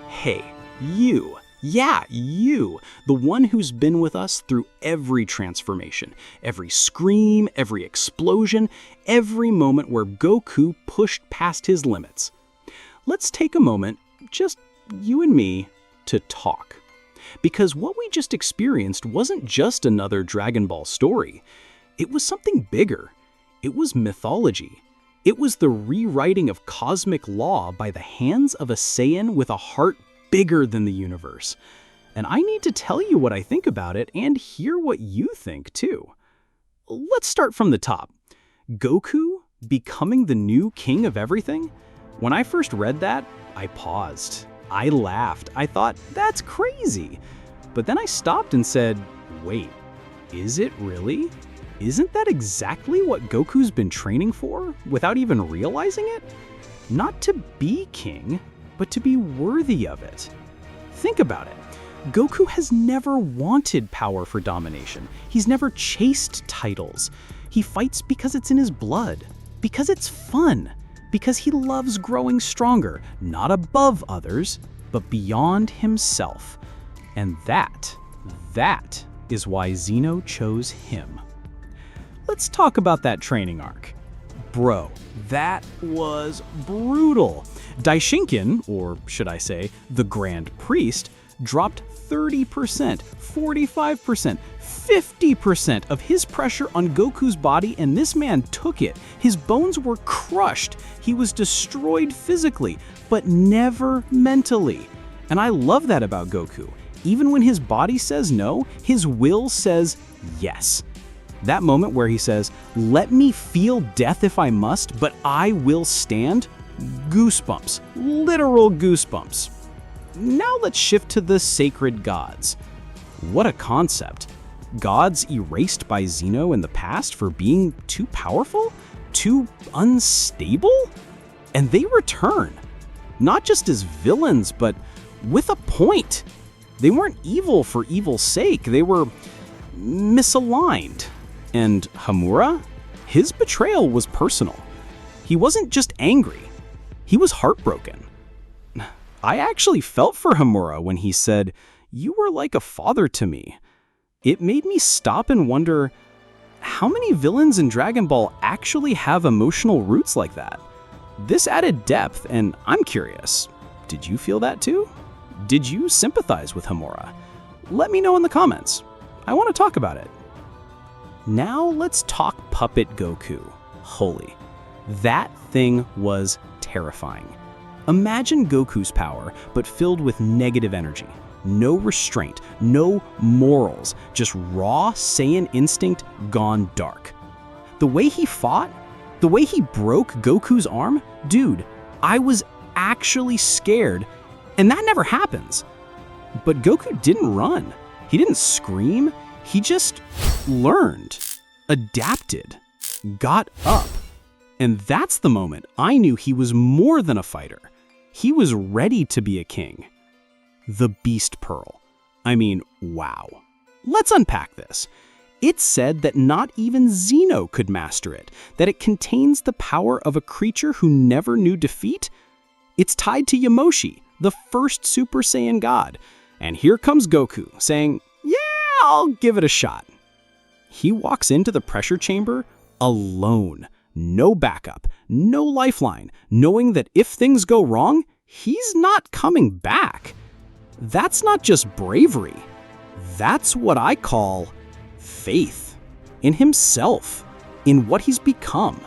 Hey, you. Yeah, you. The one who's been with us through every transformation, every scream, every explosion, every moment where Goku pushed past his limits. Let's take a moment, just you and me, to talk. Because what we just experienced wasn't just another Dragon Ball story. It was something bigger. It was mythology. It was the rewriting of cosmic law by the hands of a Saiyan with a heart bigger than the universe. And I need to tell you what I think about it and hear what you think too. Let's start from the top. Goku becoming the new king of everything? When I first read that, I paused. I laughed. I thought, that's crazy. But then I stopped and said, wait, is it really? Isn't that exactly what Goku's been training for without even realizing it? Not to be king, but to be worthy of it. Think about it. Goku has never wanted power for domination. He's never chased titles. He fights because it's in his blood, because it's fun, because he loves growing stronger, not above others, but beyond himself. And that is why Zeno chose him. Let's talk about that training arc. Bro, that was brutal. Daishinkin, or should I say, the Grand Priest, dropped 30%, 45%, 50% of his pressure on Goku's body, and this man took it. His bones were crushed. He was destroyed physically, but never mentally. And I love that about Goku. Even when his body says no, his will says yes. That moment where he says, "Let me feel death if I must, but I will stand," goosebumps, literal goosebumps. Now let's shift to the sacred gods. What a concept. Gods erased by Zeno in the past for being too powerful, too unstable? And they return, not just as villains, but with a point. They weren't evil for evil's sake, they were misaligned. And Hamura? His betrayal was personal. He wasn't just angry, he was heartbroken. I actually felt for Hamura when he said, "You were like a father to me." It made me stop and wonder, how many villains in Dragon Ball actually have emotional roots like that? This added depth, and I'm curious, did you feel that too? Did you sympathize with Hamura? Let me know in the comments. I want to talk about it. Now let's talk Puppet Goku. Holy, that thing was terrifying. Imagine Goku's power, but filled with negative energy. No restraint, no morals, just raw Saiyan instinct gone dark. The way he fought, the way he broke Goku's arm, dude, I was actually scared, and that never happens. But Goku didn't run. He didn't scream. He just learned, adapted, got up. And that's the moment I knew he was more than a fighter. He was ready to be a king. The Beast Pearl. I mean, wow. Let's unpack this. It's said that not even Zeno could master it, that it contains the power of a creature who never knew defeat. It's tied to Yamoshi, the first Super Saiyan god. And here comes Goku, saying, "Yeah, I'll give it a shot." He walks into the pressure chamber alone. No backup, no lifeline, knowing that if things go wrong, he's not coming back. That's not just bravery. That's what I call faith in himself, in what he's become.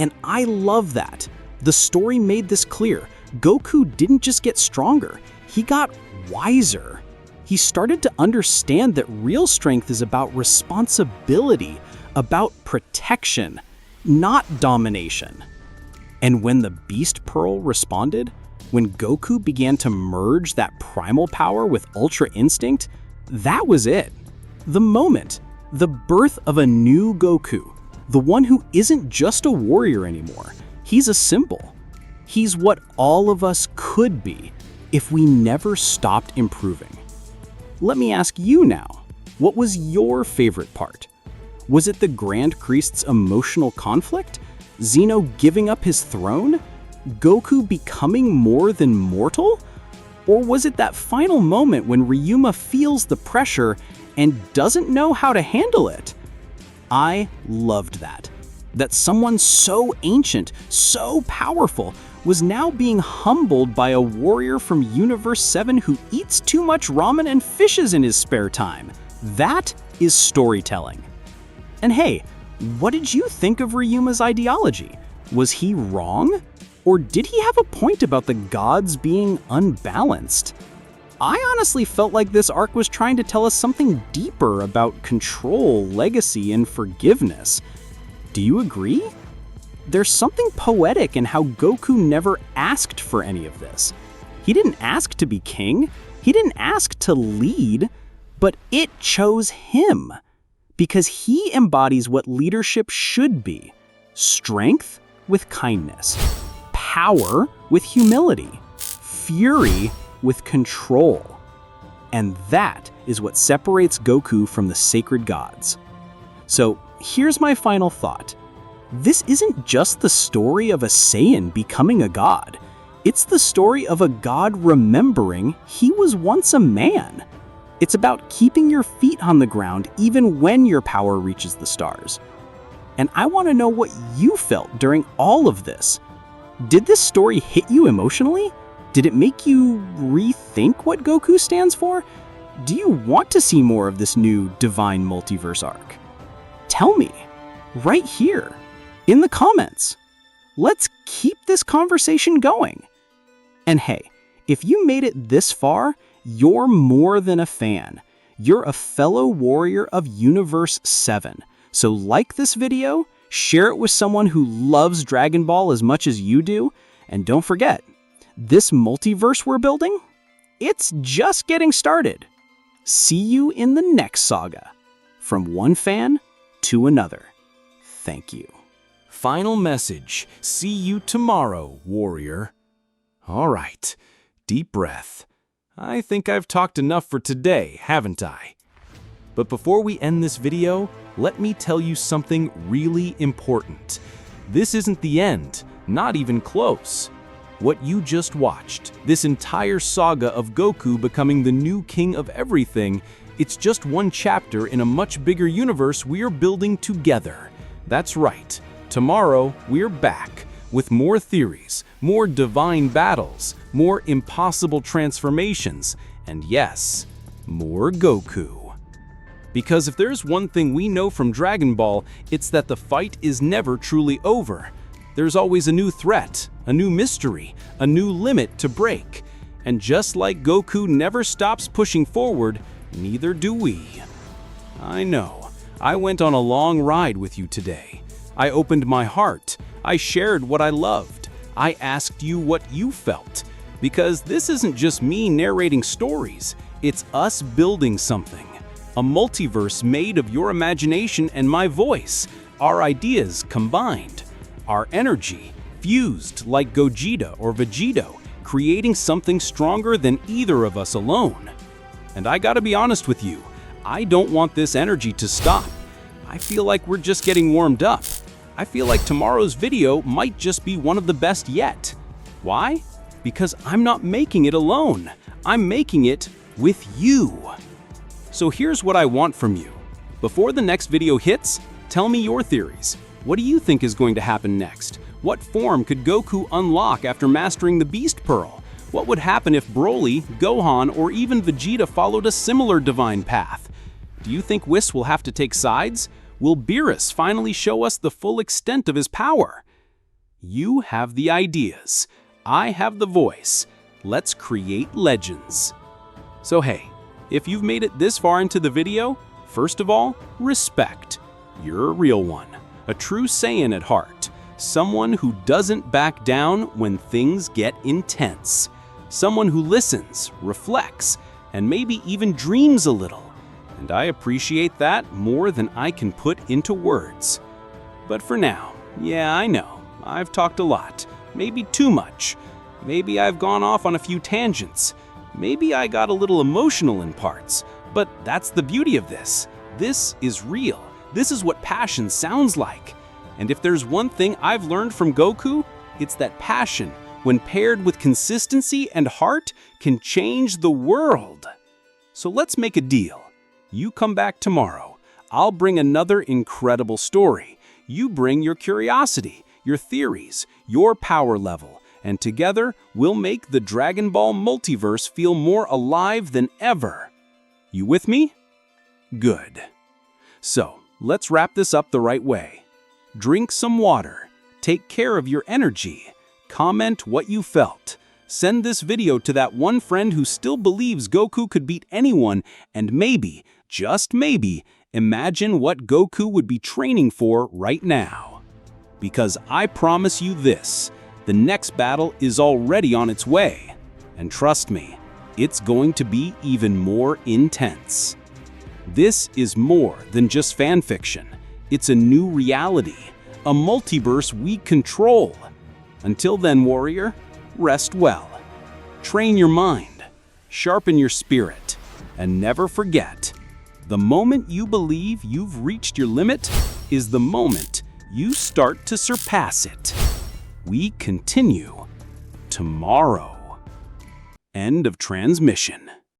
And I love that. The story made this clear. Goku didn't just get stronger, he got wiser. He started to understand that real strength is about responsibility, about protection, not domination. And when the Beast Pearl responded, when Goku began to merge that primal power with Ultra Instinct, that was it. The moment, the birth of a new Goku, the one who isn't just a warrior anymore. He's a symbol. He's what all of us could be if we never stopped improving. Let me ask you now, what was your favorite part? Was it the Grand Priest's emotional conflict? Zeno giving up his throne? Goku becoming more than mortal? Or was it that final moment when Ryuma feels the pressure and doesn't know how to handle it? I loved that. That someone so ancient, so powerful, was now being humbled by a warrior from Universe 7 who eats too much ramen and fishes in his spare time. That is storytelling. And hey, what did you think of Ryuma's ideology? Was he wrong? Or did he have a point about the gods being unbalanced? I honestly felt like this arc was trying to tell us something deeper about control, legacy, and forgiveness. Do you agree? There's something poetic in how Goku never asked for any of this. He didn't ask to be king, he didn't ask to lead, but it chose him. Because he embodies what leadership should be: strength with kindness, power with humility, fury with control. And that is what separates Goku from the sacred gods. So here's my final thought. This isn't just the story of a Saiyan becoming a god. It's the story of a god remembering he was once a man. It's about keeping your feet on the ground even when your power reaches the stars. And I want to know what you felt during all of this. Did this story hit you emotionally? Did it make you rethink what Goku stands for? Do you want to see more of this new Divine Multiverse arc? Tell me, right here, in the comments. Let's keep this conversation going. And hey, if you made it this far, you're more than a fan. You're a fellow warrior of Universe 7. So like this video, share it with someone who loves Dragon Ball as much as you do, and don't forget, this multiverse we're building, it's just getting started. See you in the next saga. From one fan to another. Thank you. Final message. See you tomorrow, warrior. All right, deep breath. I think I've talked enough for today, haven't I? But before we end this video, let me tell you something really important. This isn't the end, not even close. What you just watched, this entire saga of Goku becoming the new king of everything, it's just one chapter in a much bigger universe we are building together. That's right. Tomorrow, we're back with more theories, more divine battles, more impossible transformations, and yes, more Goku. Because if there's one thing we know from Dragon Ball, it's that the fight is never truly over. There's always a new threat, a new mystery, a new limit to break. And just like Goku never stops pushing forward, neither do we. I know, I went on a long ride with you today. I opened my heart. I shared what I loved. I asked you what you felt. Because this isn't just me narrating stories, it's us building something. A multiverse made of your imagination and my voice, our ideas combined, our energy fused like Gogeta or Vegeta, creating something stronger than either of us alone. And I gotta be honest with you, I don't want this energy to stop. I feel like we're just getting warmed up. I feel like tomorrow's video might just be one of the best yet. Why? Because I'm not making it alone. I'm making it with you. So here's what I want from you. Before the next video hits, tell me your theories. What do you think is going to happen next? What form could Goku unlock after mastering the Beast Pearl? What would happen if Broly, Gohan, or even Vegeta followed a similar divine path? Do you think Whis will have to take sides? Will Beerus finally show us the full extent of his power? You have the ideas. I have the voice. Let's create legends. So hey, if you've made it this far into the video, first of all, respect. You're a real one, a true Saiyan at heart, someone who doesn't back down when things get intense, someone who listens, reflects, and maybe even dreams a little. And I appreciate that more than I can put into words. But for now, yeah, I know, I've talked a lot, maybe too much. Maybe I've gone off on a few tangents. Maybe I got a little emotional in parts, but that's the beauty of this. This is real. This is what passion sounds like. And if there's one thing I've learned from Goku, it's that passion, when paired with consistency and heart, can change the world. So let's make a deal. You come back tomorrow. I'll bring another incredible story. You bring your curiosity, your theories, your power level, and together we'll make the Dragon Ball multiverse feel more alive than ever. You with me? Good. So, let's wrap this up the right way. Drink some water, take care of your energy, comment what you felt, send this video to that one friend who still believes Goku could beat anyone, and maybe, just maybe, imagine what Goku would be training for right now. Because I promise you this, the next battle is already on its way. And trust me, it's going to be even more intense. This is more than just fan fiction. It's a new reality, a multiverse we control. Until then, warrior, rest well. Train your mind, sharpen your spirit, and never forget, the moment you believe you've reached your limit is the moment you start to surpass it. We continue tomorrow. End of transmission.